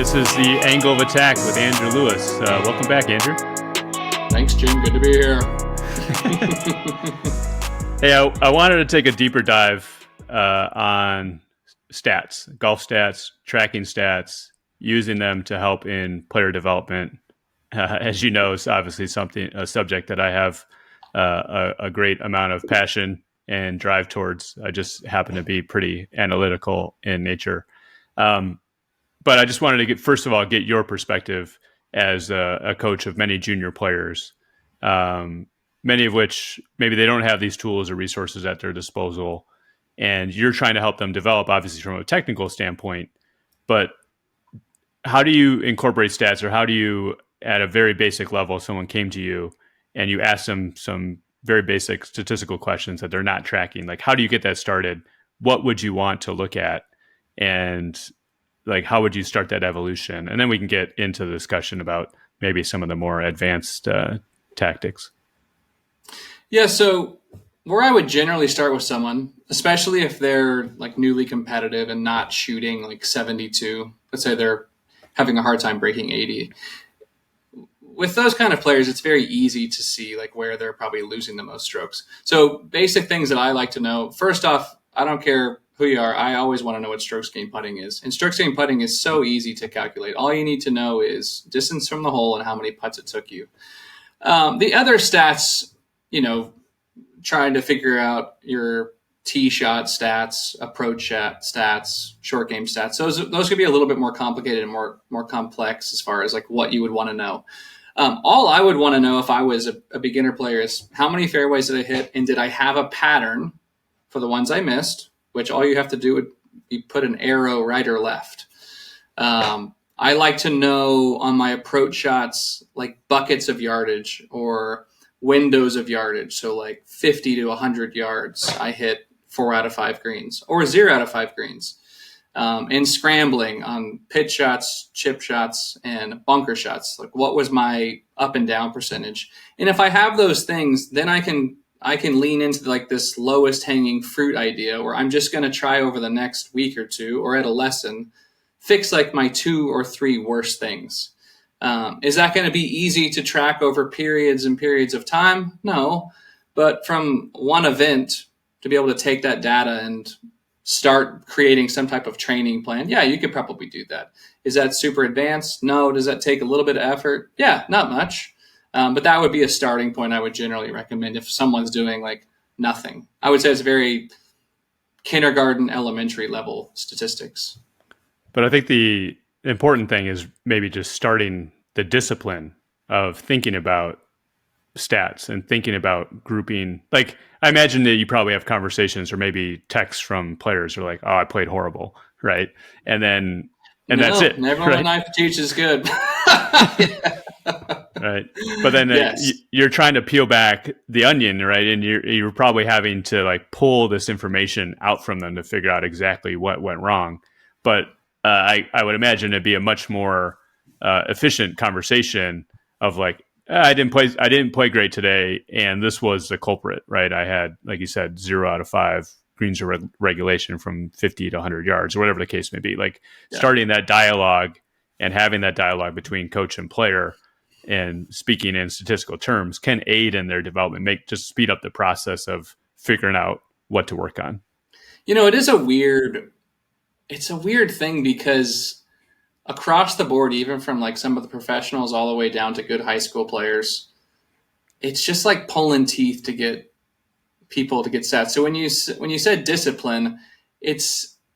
This is the Angle of Attack with Andrew Lewis. Welcome back, Andrew. Thanks, Jim. Good to be here. Hey, I wanted to take a deeper dive on stats, golf stats, tracking stats, using them to help in player development. As you know, it's obviously a subject that I have a great amount of passion and drive towards. I just happen to be pretty analytical in nature. But I just wanted to first of all, get your perspective as a coach of many junior players, many of which maybe they don't have these tools or resources at their disposal. And you're trying to help them develop, obviously, from a technical standpoint. But how do you incorporate stats, or how do you, at a very basic level, if someone came to you and you asked them some very basic statistical questions that they're not tracking? Like, how do you get that started? What would you want to look at? And like, how would you start that evolution? And then we can get into the discussion about maybe some of the more advanced tactics. Yeah, so where I would generally start with someone, especially if they're like newly competitive and not shooting like 72, let's say they're having a hard time breaking 80. With those kind of players, it's very easy to see like where they're probably losing the most strokes. So basic things that I like to know. First off, I don't care who you are. I always want to know what strokes gained putting is. And strokes gained putting is so easy to calculate. All you need to know is distance from the hole and how many putts it took you. The other stats, trying to figure out your tee shot stats, approach shot stats, short game stats. Those could be a little bit more complicated and more complex as far as like what you would want to know. All I would want to know if I was a beginner player is how many fairways did I hit, and did I have a pattern for the ones I missed, which all you have to do would be put an arrow right or left. I like to know on my approach shots, like buckets of yardage or windows of yardage. So like 50 to 100 yards, I hit 4 out of 5 greens or 0 out of 5 greens. And scrambling on pitch shots, chip shots, and bunker shots. Like, what was my up and down percentage? And if I have those things, then I can lean into like this lowest hanging fruit idea where I'm just going to try over the next week or two or at a lesson, fix like my 2 or 3 worst things. Is that going to be easy to track over periods and periods of time? No, but from one event to be able to take that data and start creating some type of training plan. Yeah, you could probably do that. Is that super advanced? No. Does that take a little bit of effort? Yeah, not much. But that would be a starting point I would generally recommend if someone's doing like nothing. I would say it's very kindergarten, elementary level statistics. But I think the important thing is maybe just starting the discipline of thinking about stats and thinking about grouping. Like, I imagine that you probably have conversations or maybe texts from players who are like, "Oh, I played horrible," right? And that's it. Never right? when I teach is good. Right. But then yes. You're trying to peel back the onion, right? And you're probably having to like pull this information out from them to figure out exactly what went wrong. But I would imagine it'd be a much more efficient conversation of like, I didn't play great today, and this was the culprit, right? I had, like you said, 0 out of 5 greens to regulation from 50 to 100 yards, or whatever the case may be. Like starting that dialogue and having that dialogue between coach and player and speaking in statistical terms can aid in their development, just speed up the process of figuring out what to work on. It's a weird thing because across the board, even from like some of the professionals all the way down to good high school players, it's just like pulling teeth to get people to get stats. So when you said discipline,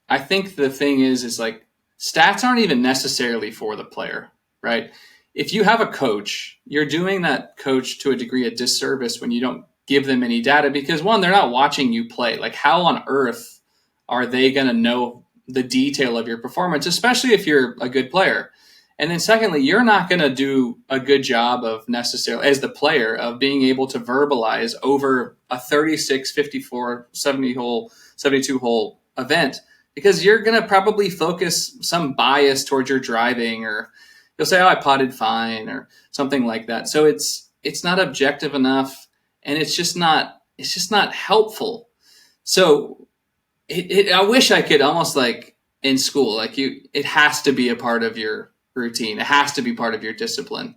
I think the thing is like stats aren't even necessarily for the player, right? If you have a coach, you're doing that coach to a degree a disservice when you don't give them any data because, one, they're not watching you play. Like, how on earth are they going to know the detail of your performance, especially if you're a good player? And then secondly, you're not going to do a good job of necessarily, as the player, of being able to verbalize over a 36, 54, 72 hole event because you're going to probably focus some bias towards your driving, or you'll say, "Oh, I potted fine," or something like that. So it's not objective enough, and it's just not helpful. So I wish I could almost like in school, like it has to be a part of your routine. It has to be part of your discipline.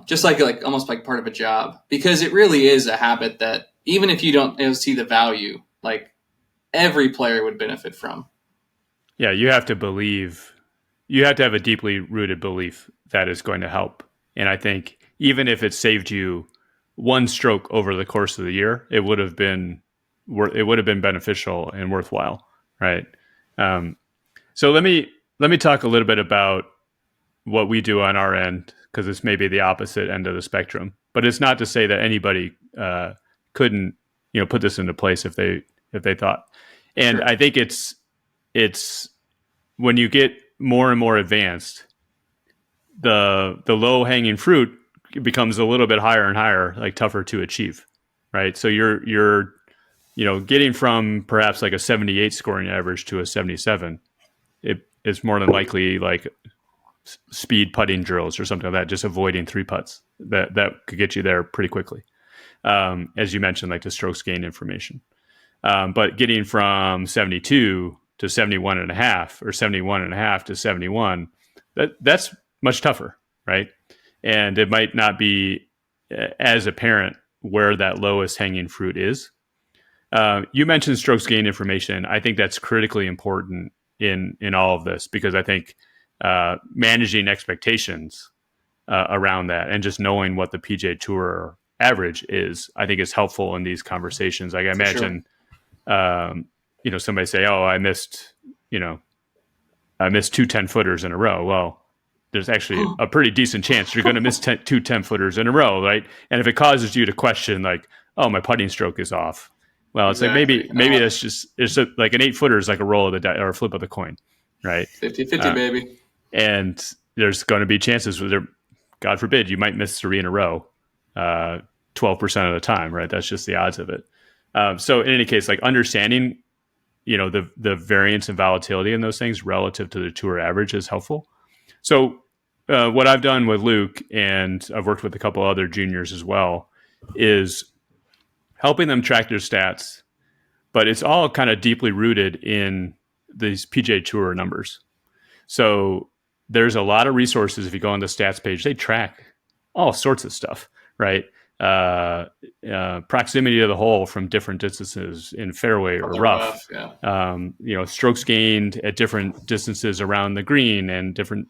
Just like almost like part of a job, because it really is a habit that even if you don't see the value, like every player would benefit from. Yeah, you have to believe, you have to have a deeply rooted belief that is going to help. And I think even if it saved you one stroke over the course of the year, it would have been beneficial and worthwhile, right? So let me talk a little bit about what we do on our end, because it's maybe the opposite end of the spectrum. But it's not to say that anybody couldn't, put this into place if they thought. And Sure. I think it's when you get more and more advanced, the low hanging fruit becomes a little bit higher and higher, like tougher to achieve, right? So you're getting from perhaps like a 78 scoring average to a 77. It's more than likely like speed putting drills or something like that, just avoiding three putts that could get you there pretty quickly. As you mentioned, like the strokes gain information. But getting from 72 to 71 and a half or 71 and a half to 71, that's much tougher, right? And it might not be as apparent where that lowest hanging fruit is. You mentioned strokes gain information. I think that's critically important in all of this, because I think managing expectations around that and just knowing what the PGA Tour average is, I think is helpful in these conversations. Like I imagine, somebody say, "Oh, I missed two 10-footers in a row." Well, there's actually a pretty decent chance you're going to miss two 10-footers in a row, right? And if it causes you to question, like, "Oh, my putting stroke is off," well, it's Exactly. like maybe that's just like an 8-footer is like a roll of the die or a flip of the coin, right? 50-50, baby. And there's going to be chances where God forbid, you might miss 3 in a row, 12% of the time, right? That's just the odds of it. So in any case, like understanding, the variance and volatility in those things relative to the tour average is helpful. So what I've done with Luke, and I've worked with a couple other juniors as well, is helping them track their stats, but it's all kind of deeply rooted in these PGA Tour numbers. So there's a lot of resources. If you go on the stats page, they track all sorts of stuff, right? Proximity to the hole from different distances in fairway or rough. Yeah. Strokes gained at different distances around the green and different,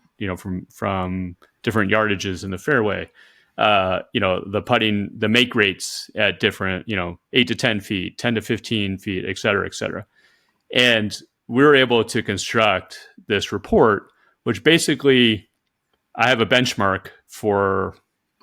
from different yardages in the fairway. The putting, the make rates at different, 8 to 10 feet, 10 to 15 feet, et cetera, et cetera. And we were able to construct this report, which basically I have a benchmark for,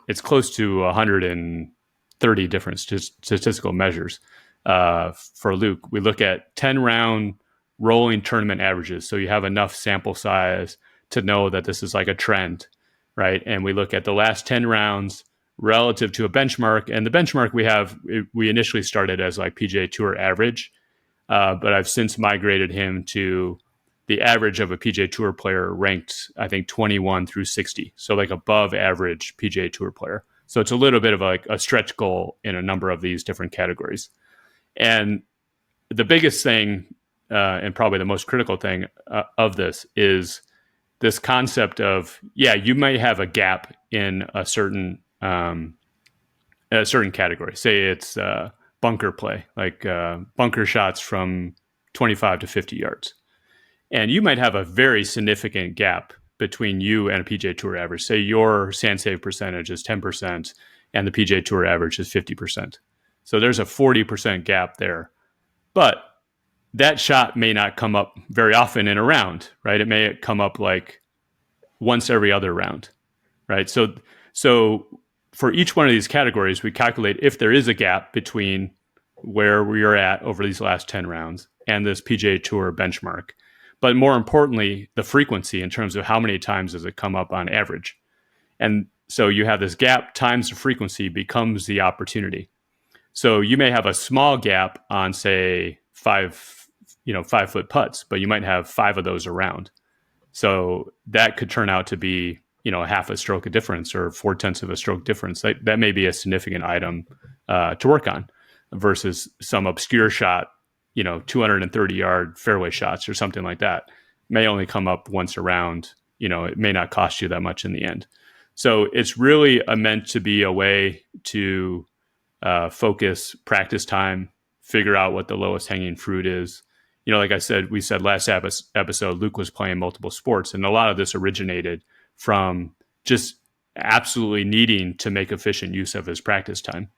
it's close to 130 different statistical measures. For Luke, we look at 10-round rolling tournament averages. So you have enough sample size to know that this is like a trend, right? And we look at the last 10 rounds relative to a benchmark. And the benchmark we initially started as like PGA Tour average. But I've since migrated him to the average of a PGA Tour player ranked, I think, 21 through 60. So like above average PGA Tour player. So it's a little bit of like a stretch goal in a number of these different categories. And the biggest thing, and probably the most critical thing of this is this concept of, you might have a gap in a certain category. Say it's bunker play, like bunker shots from 25 to 50 yards. And you might have a very significant gap between you and a PGA Tour average. Say your sand save percentage is 10% and the PGA Tour average is 50%. So there's a 40% gap there. But that shot may not come up very often in a round, right? It may come up like once every other round, right? So for each one of these categories, we calculate if there is a gap between where we are at over these last 10 rounds and this PGA Tour benchmark. But more importantly, the frequency in terms of how many times does it come up on average. And so you have this gap times the frequency becomes the opportunity. So you may have a small gap on, say, 5-foot putts, but you might have 5 of those around. So that could turn out to be, a half a stroke of difference or 0.4 of a stroke difference. That may be a significant item to work on versus some obscure shot, 230-yard fairway shots or something like that may only come up once around, it may not cost you that much in the end. So it's really meant to be a way to focus practice time, figure out what the lowest hanging fruit is. Like we said last episode, Luke was playing multiple sports, and a lot of this originated from just absolutely needing to make efficient use of his practice time.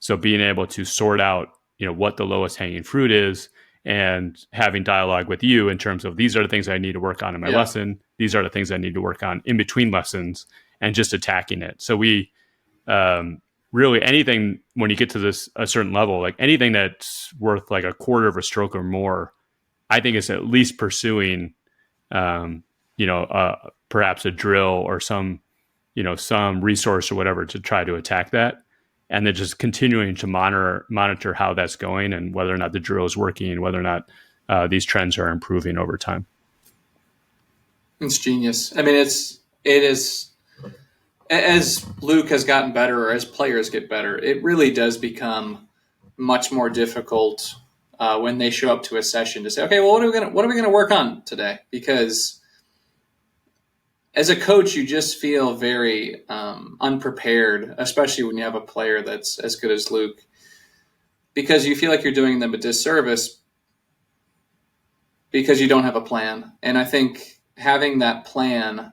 So being able to sort out, what the lowest hanging fruit is, and having dialogue with you in terms of, these are the things I need to work on in my lesson. These are the things I need to work on in between lessons, and just attacking it. So we really, anything when you get to a certain level, like anything that's worth like a quarter of a stroke or more, I think it's at least pursuing, perhaps a drill or some resource or whatever to try to attack that. And then just continuing to monitor how that's going, and whether or not the drill is working, and whether or not these trends are improving over time. It's genius. I mean, it is, as Luke has gotten better, or as players get better, it really does become much more difficult when they show up to a session to say, okay, well, what are we gonna work on today? Because as a coach, you just feel very unprepared, especially when you have a player that's as good as Luke, because you feel like you're doing them a disservice because you don't have a plan. And I think having that plan,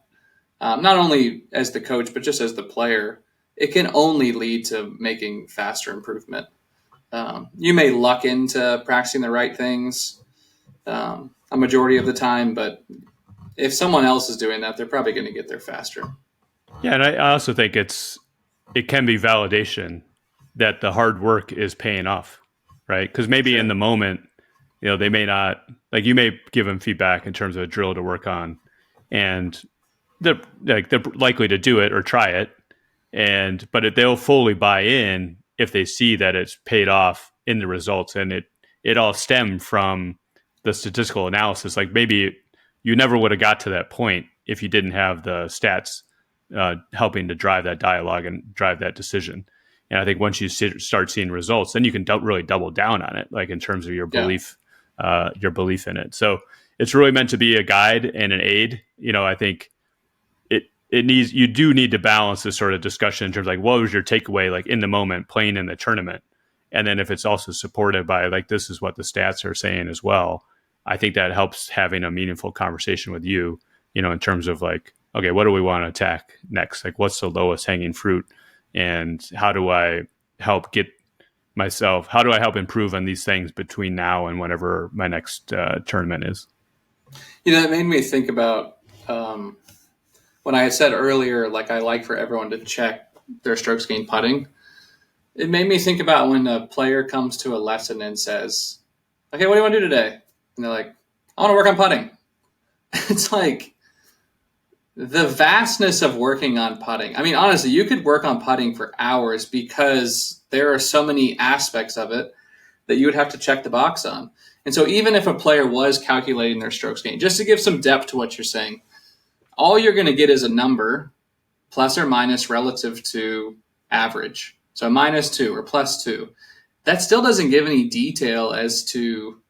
not only as the coach, but just as the player, it can only lead to making faster improvement. You may luck into practicing the right things a majority of the time, but if someone else is doing that, they're probably going to get there faster. Yeah, and I also think it can be validation that the hard work is paying off, right? Because maybe in the moment, they may not, like, you may give them feedback in terms of a drill to work on, and they're likely to do it or try it, but they'll fully buy in if they see that it's paid off in the results, and it all stemmed from the statistical analysis. Like, maybe you never would have got to that point if you didn't have the stats helping to drive that dialogue and drive that decision. And I think once you start seeing results, then you can really double down on it, like in terms of your belief in it. So it's really meant to be a guide and an aid. I think you do need to balance this sort of discussion in terms of, like, what was your takeaway, like, in the moment playing in the tournament? And then if it's also supported by, like, this is what the stats are saying as well, I think that helps having a meaningful conversation with you, in terms of, like, okay, what do we want to attack next? Like, what's the lowest hanging fruit? And how do I help improve on these things between now and whenever my next tournament is? It made me think about when I had said earlier, like, I like for everyone to check their strokes gained putting. It made me think about when a player comes to a lesson and says, okay, what do you want to do today? And they're like, I want to work on putting. It's like the vastness of working on putting. I mean, honestly, you could work on putting for hours because there are so many aspects of it that you would have to check the box on. And so even if a player was calculating their strokes gained, just to give some depth to what you're saying, all you're going to get is a number plus or minus relative to average. So -2 or +2. That still doesn't give any detail as to,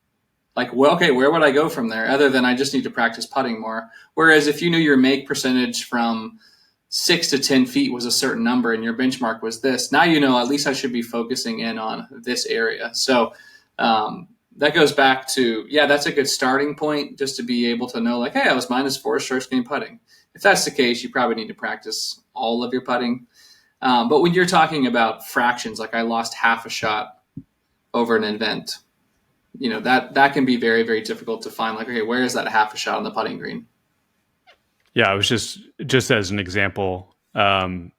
like, well, okay, where would I go from there other than I just need to practice putting more? Whereas if you knew your make percentage from 6 to 10 feet was a certain number and your benchmark was this, now at least I should be focusing in on this area. So that goes back to, that's a good starting point, just to be able to know, like, hey, I was -4 strokes gained putting. If that's the case, you probably need to practice all of your putting. But when you're talking about fractions, like I lost half a shot over an event, that can be very, very difficult to find. Like, okay, where is that half a shot on the putting green? Yeah, it was just as an example. Anybody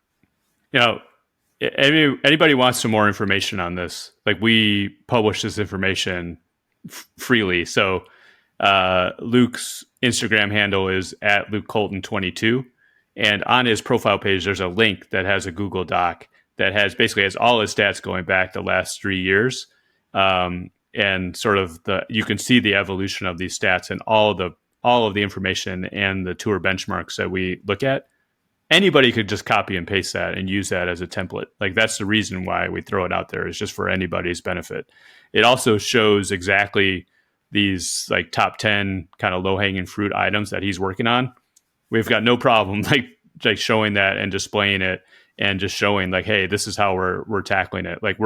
wants some more information on this, like, we publish this information freely. So Luke's Instagram handle is @LukeColton22. And on his profile page, there's a link that has a Google Doc that has all his stats going back the last 3 years. And sort of you can see the evolution of these stats and all of the information and the tour benchmarks that we look at. Anybody could just copy and paste that and use that as a template. Like, that's the reason why we throw it out there, is just for anybody's benefit. It also shows exactly these, like, top 10 kind of low hanging fruit items that he's working on. we've got no problem like showing that and displaying it and just showing like, hey, this is how we're tackling it. Like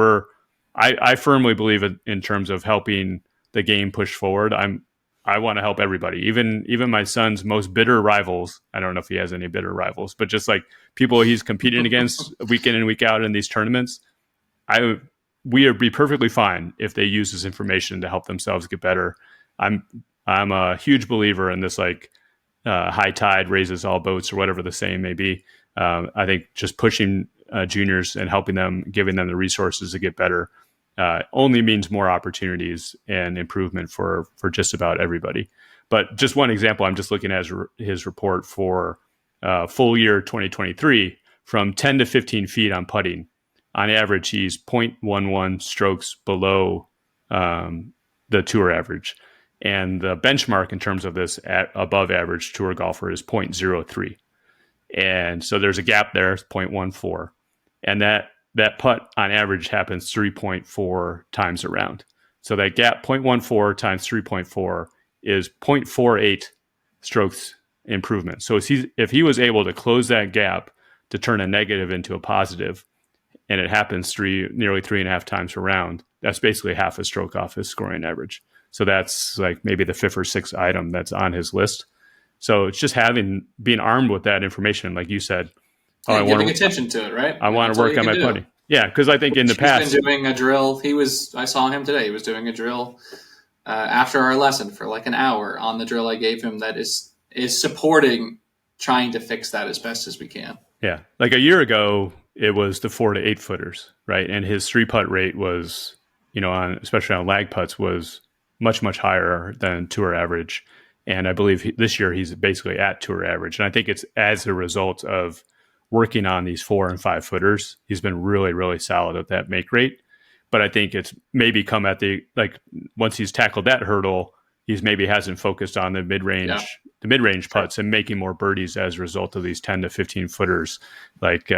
I firmly believe in terms of helping the game push forward. I want to help everybody, even my son's most bitter rivals. I don't know if he has any bitter rivals, but just like people he's competing against week in and week out in these tournaments, we would be perfectly fine if they use this information to help themselves get better. I'm a huge believer in this, like high tide raises all boats, or whatever the saying may be. I think just pushing juniors and helping them, giving them the resources to get better, only means more opportunities and improvement for just about everybody. But just one example, I'm just looking at his report for full year 2023 from 10 to 15 feet on putting. On average, he's 0.11 strokes below the tour average. And the benchmark in terms of this above average tour golfer is 0.03. And so there's a gap there, it's 0.14. And that putt on average happens 3.4 times around. So that gap, 0.14 times 3.4, is 0.48 strokes improvement. So if he was able to close that gap to turn a negative into a positive, and it happens nearly 3.5 times around, that's basically half a stroke off his scoring average. So that's like maybe the fifth or sixth item that's on his list. So it's just being armed with that information, like you said. Giving attention to it, right? I want to work on my putting. Yeah, because I think in the past, he's been doing a drill. I saw him today. He was doing a drill after our lesson for like an hour on the drill I gave him. That is supporting trying to fix that as best as we can. Yeah, like a year ago, it was the 4 to 8 footers, right? And his 3-putt rate was, especially on lag putts, was much, much higher than tour average. And I believe this year he's basically at tour average. And I think it's as a result of working on these 4 and 5 footers. He's been really, really solid at that make rate. But I think it's maybe come at once he's tackled that hurdle, he's maybe hasn't focused on the mid-range putts and making more birdies as a result of these 10 to 15 footers. Like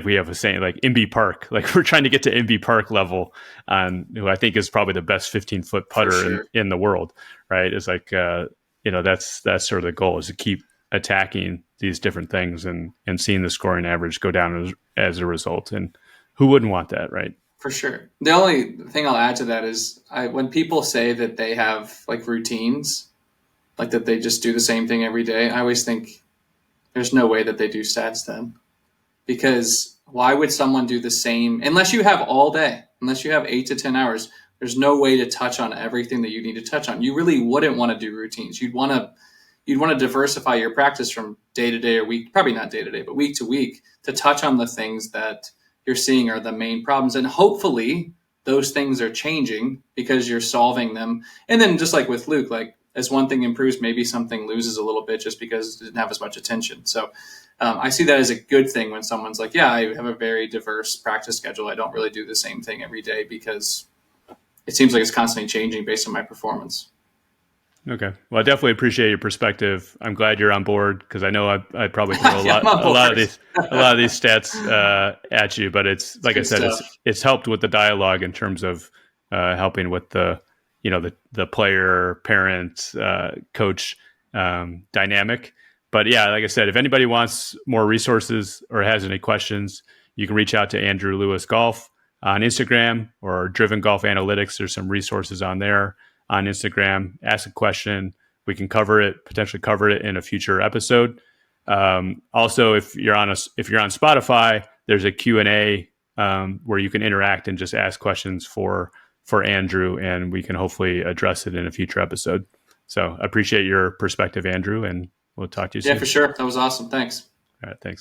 we have a saying, like Imby Park, like we're trying to get to Imby Park level on who I think is probably the best 15-foot putter in the world, right? It's like, that's sort of the goal, is to keep attacking these different things and seeing the scoring average go down as a result. And who wouldn't want that, right? For sure. The only thing I'll add to that is when people say that they have like routines, like that they just do the same thing every day, I always think there's no way that they do stats then. Because why would someone do the same, unless you have all day, unless you have 8 to 10 hours, there's no way to touch on everything that you need to touch on. You really wouldn't want to do routines. You'd want to diversify your practice from day to day or week, probably not day to day, but week to week, to touch on the things that you're seeing are the main problems. And hopefully those things are changing because you're solving them. And then just like with Luke, like as one thing improves, maybe something loses a little bit just because it didn't have as much attention. So I see that as a good thing when someone's like, yeah, I have a very diverse practice schedule. I don't really do the same thing every day because it seems like it's constantly changing based on my performance. Okay. Well, I definitely appreciate your perspective. I'm glad you're on board because I know I'd probably throw a lot of these stats at you, but it's like I said, it's helped with the dialogue in terms of helping with the player, parent, coach dynamic. But yeah, like I said, if anybody wants more resources or has any questions, you can reach out to Andrew Lewis Golf on Instagram or Driven Golf Analytics. There's some resources on there on Instagram. Ask a question. We can potentially cover it in a future episode. Also, if you're on Spotify, there's a Q&A where you can interact and just ask questions for Andrew, and we can hopefully address it in a future episode. So I appreciate your perspective, Andrew, and we'll talk to you soon. Yeah, for sure. That was awesome. Thanks. All right. Thanks.